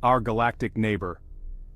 our galactic neighbor.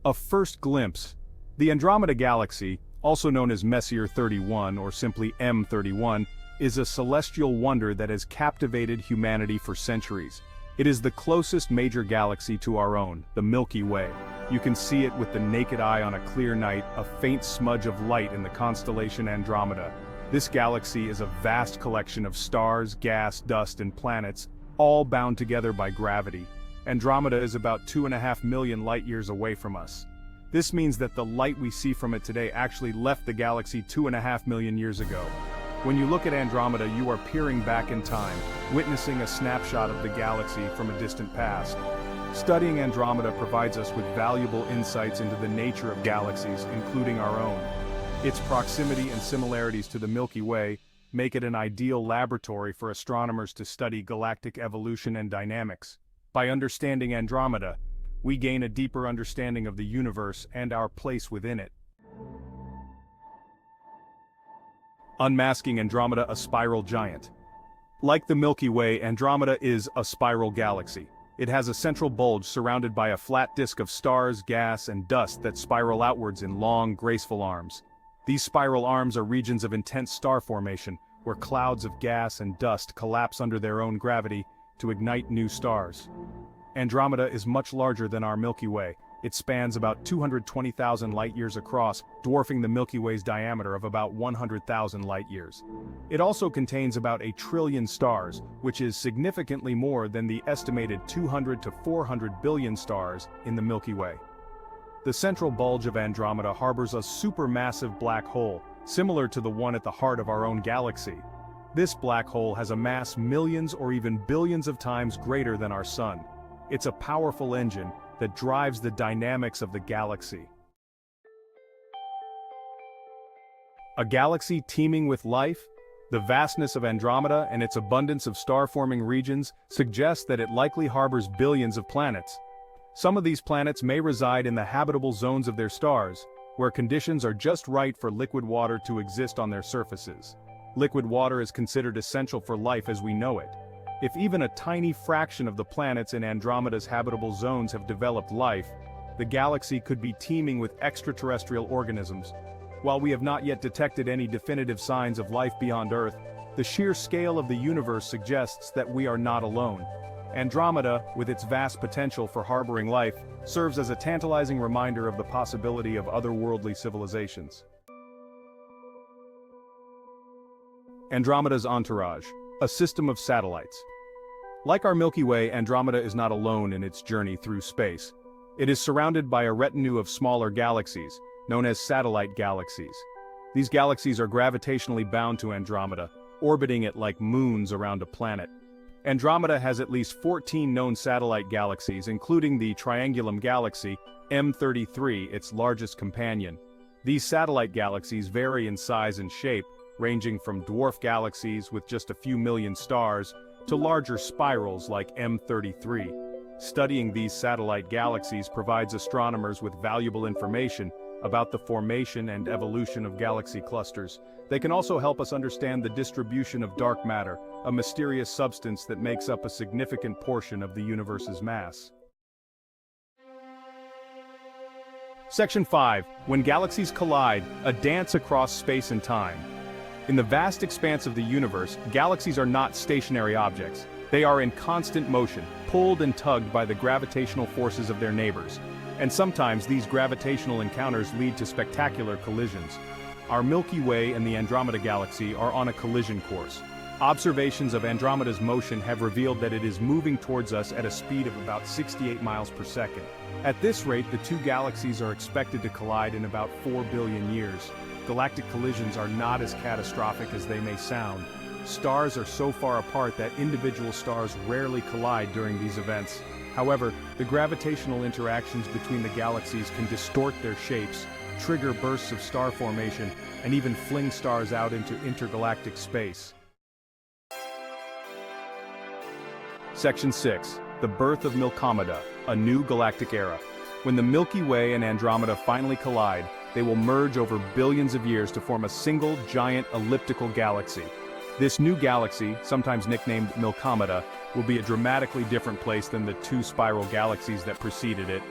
A first glimpse. The Andromeda Galaxy, also known as Messier 31 or simply M31, is a celestial wonder that has captivated humanity for centuries. It is the closest major galaxy to our own, the Milky Way. You can see it with the naked eye on a clear night, a faint smudge of light in the constellation Andromeda. This galaxy is a vast collection of stars, gas, dust, and planets, all bound together by gravity. Andromeda is about 2.5 million light-years away from us. This means that the light we see from it today actually left the galaxy 2.5 million years ago. When you look at Andromeda, you are peering back in time, witnessing a snapshot of the galaxy from a distant past. Studying Andromeda provides us with valuable insights into the nature of galaxies, including our own. Its proximity and similarities to the Milky Way make it an ideal laboratory for astronomers to study galactic evolution and dynamics. By understanding Andromeda, we gain a deeper understanding of the universe and our place within it. Unmasking Andromeda, a spiral giant. Like the Milky Way, Andromeda is a spiral galaxy. It has a central bulge surrounded by a flat disk of stars, gas, and dust that spiral outwards in long, graceful arms. These spiral arms are regions of intense star formation, where clouds of gas and dust collapse under their own gravity to ignite new stars. Andromeda is much larger than our Milky Way. It spans about 220,000 light-years across, dwarfing the Milky Way's diameter of about 100,000 light-years. It also contains about 1 trillion stars, which is significantly more than the estimated 200 to 400 billion stars in the Milky Way. The central bulge of Andromeda harbors a supermassive black hole, similar to the one at the heart of our own galaxy. This black hole has a mass millions or even billions of times greater than our Sun. It's a powerful engine that drives the dynamics of the galaxy. A galaxy teeming with life? The vastness of Andromeda and its abundance of star-forming regions suggest that it likely harbors billions of planets. Some of these planets may reside in the habitable zones of their stars, where conditions are just right for liquid water to exist on their surfaces. Liquid water is considered essential for life as we know it. If even a tiny fraction of the planets in Andromeda's habitable zones have developed life, the galaxy could be teeming with extraterrestrial organisms. While we have not yet detected any definitive signs of life beyond Earth, the sheer scale of the universe suggests that we are not alone. Andromeda, with its vast potential for harboring life, serves as a tantalizing reminder of the possibility of otherworldly civilizations. Andromeda's Entourage, a system of satellites. Like our Milky Way, Andromeda is not alone in its journey through space. It is surrounded by a retinue of smaller galaxies, known as satellite galaxies. These galaxies are gravitationally bound to Andromeda, orbiting it like moons around a planet. Andromeda has at least 14 known satellite galaxies, including the Triangulum Galaxy, M33, its largest companion. These satellite galaxies vary in size and shape, ranging from dwarf galaxies with just a few million stars to larger spirals like M33. Studying these satellite galaxies provides astronomers with valuable information about the formation and evolution of galaxy clusters. They can also help us understand the distribution of dark matter, a mysterious substance that makes up a significant portion of the universe's mass. Section 5. When Galaxies Collide, a Dance Across Space and Time. In the vast expanse of the universe, galaxies are not stationary objects. They are in constant motion, pulled and tugged by the gravitational forces of their neighbors. And sometimes these gravitational encounters lead to spectacular collisions. Our Milky Way and the Andromeda Galaxy are on a collision course. Observations of Andromeda's motion have revealed that it is moving towards us at a speed of about 68 miles per second. At this rate, the two galaxies are expected to collide in about 4 billion years. Galactic collisions are not as catastrophic as they may sound. Stars are so far apart that individual stars rarely collide during these events. However, the gravitational interactions between the galaxies can distort their shapes, trigger bursts of star formation, and even fling stars out into intergalactic space. Section 6. The Birth of Andromeda, a New Galactic Era. When the Milky Way and Andromeda finally collide, they will merge over billions of years to form a single, giant, elliptical galaxy. This new galaxy, sometimes nicknamed Milkomeda, will be a dramatically different place than the two spiral galaxies that preceded it.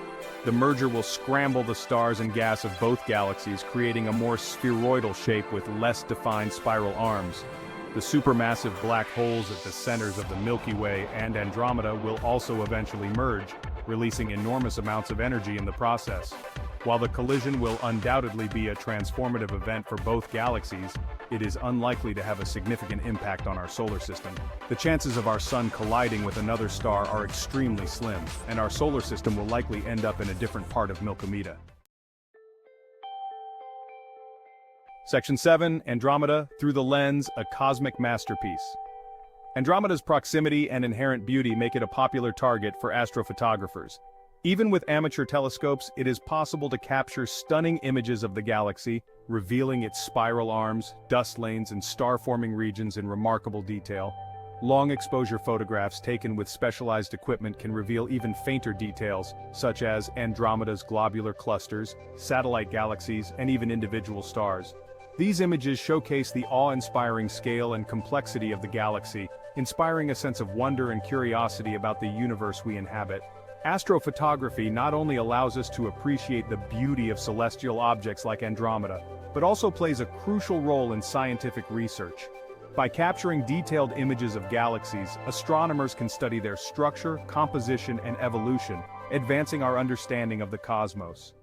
The merger will scramble the stars and gas of both galaxies, creating a more spheroidal shape with less defined spiral arms. The supermassive black holes at the centers of the Milky Way and Andromeda will also eventually merge, releasing enormous amounts of energy in the process. While the collision will undoubtedly be a transformative event for both galaxies, it is unlikely to have a significant impact on our solar system. The chances of our Sun colliding with another star are extremely slim, and our solar system will likely end up in a different part of Milky. Section 7, Andromeda, Through the Lens, a Cosmic Masterpiece. Andromeda's proximity and inherent beauty make it a popular target for astrophotographers. Even with amateur telescopes, it is possible to capture stunning images of the galaxy, revealing its spiral arms, dust lanes, and star-forming regions in remarkable detail. Long-exposure photographs taken with specialized equipment can reveal even fainter details, such as Andromeda's globular clusters, satellite galaxies, and even individual stars. These images showcase the awe-inspiring scale and complexity of the galaxy, inspiring a sense of wonder and curiosity about the universe we inhabit. Astrophotography not only allows us to appreciate the beauty of celestial objects like Andromeda, but also plays a crucial role in scientific research. By capturing detailed images of galaxies, astronomers can study their structure, composition, and evolution, advancing our understanding of the cosmos.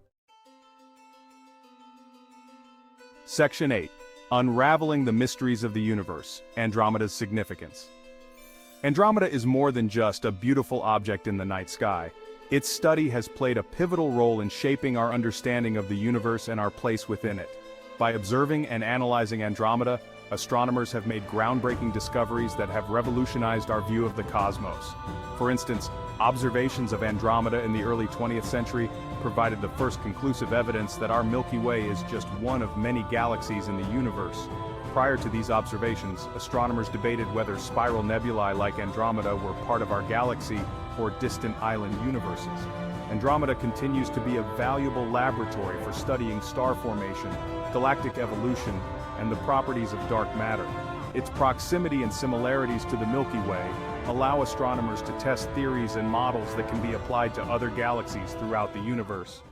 Section 8. Unraveling the Mysteries of the Universe, Andromeda's Significance. Andromeda is more than just a beautiful object in the night sky. Its study has played a pivotal role in shaping our understanding of the universe and our place within it. By observing and analyzing Andromeda, astronomers have made groundbreaking discoveries that have revolutionized our view of the cosmos. For instance, observations of Andromeda in the early 20th century provided the first conclusive evidence that our Milky Way is just one of many galaxies in the universe. Prior to these observations, astronomers debated whether spiral nebulae like Andromeda were part of our galaxy or distant island universes. Andromeda continues to be a valuable laboratory for studying star formation, galactic evolution, and the properties of dark matter. Its proximity and similarities to the Milky Way allow astronomers to test theories and models that can be applied to other galaxies throughout the universe.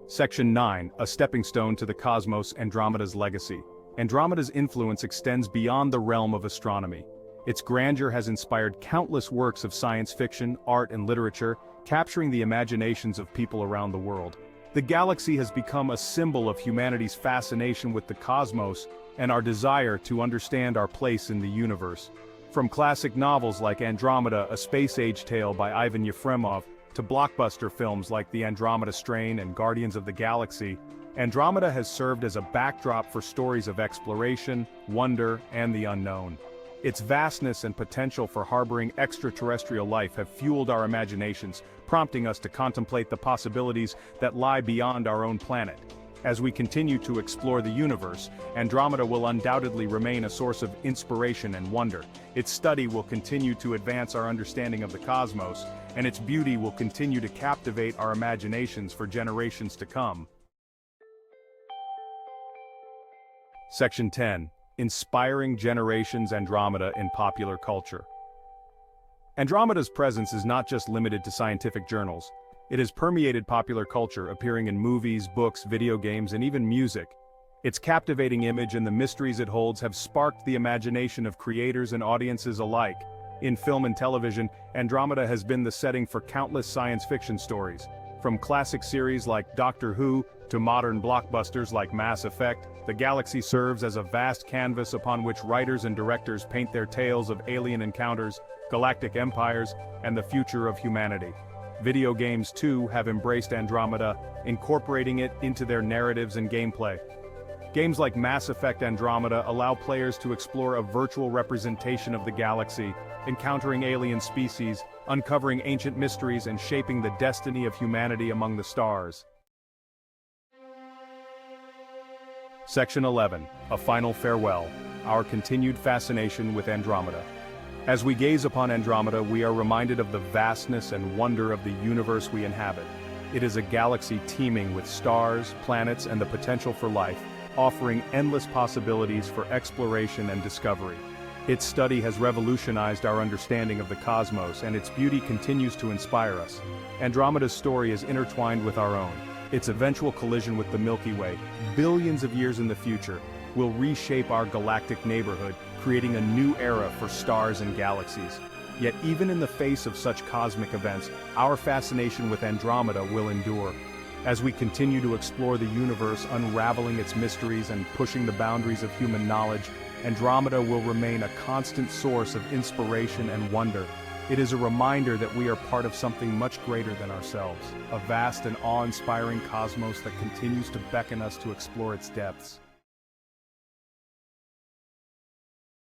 Section 9, A Stepping Stone to the Cosmos, Andromeda's Legacy. Andromeda's influence extends beyond the realm of astronomy. Its grandeur has inspired countless works of science fiction, art, and literature, capturing the imaginations of people around the world. The galaxy has become a symbol of humanity's fascination with the cosmos and our desire to understand our place in the universe. From classic novels like Andromeda, A Space-Age Tale by Ivan Yefremov, to blockbuster films like The Andromeda Strain and Guardians of the Galaxy, Andromeda has served as a backdrop for stories of exploration, wonder, and the unknown. Its vastness and potential for harboring extraterrestrial life have fueled our imaginations, prompting us to contemplate the possibilities that lie beyond our own planet. As we continue to explore the universe, Andromeda will undoubtedly remain a source of inspiration and wonder. Its study will continue to advance our understanding of the cosmos, and its beauty will continue to captivate our imaginations for generations to come. Section 10. Inspiring Generations Andromeda in Popular Culture. Andromeda's presence is not just limited to scientific journals. It has permeated popular culture, appearing in movies, books, video games, and even music. Its captivating image and the mysteries it holds have sparked the imagination of creators and audiences alike. In film and television, Andromeda has been the setting for countless science fiction stories. From classic series like Doctor Who to modern blockbusters like Mass Effect, the galaxy serves as a vast canvas upon which writers and directors paint their tales of alien encounters, galactic empires, and the future of humanity. Video games, too, have embraced Andromeda, incorporating it into their narratives and gameplay. Games like Mass Effect Andromeda allow players to explore a virtual representation of the galaxy, encountering alien species, uncovering ancient mysteries, and shaping the destiny of humanity among the stars. Section 11. A Final Farewell, Our Continued Fascination with Andromeda. As we gaze upon Andromeda, we are reminded of the vastness and wonder of the universe we inhabit. It is a galaxy teeming with stars, planets, and the potential for life, offering endless possibilities for exploration and discovery. Its study has revolutionized our understanding of the cosmos, and its beauty continues to inspire us. Andromeda's story is intertwined with our own. Its eventual collision with the Milky Way, billions of years in the future, will reshape our galactic neighborhood, creating a new era for stars and galaxies. Yet even in the face of such cosmic events, our fascination with Andromeda will endure. As we continue to explore the universe, unraveling its mysteries and pushing the boundaries of human knowledge, Andromeda will remain a constant source of inspiration and wonder. It is a reminder that we are part of something much greater than ourselves, a vast and awe-inspiring cosmos that continues to beckon us to explore its depths.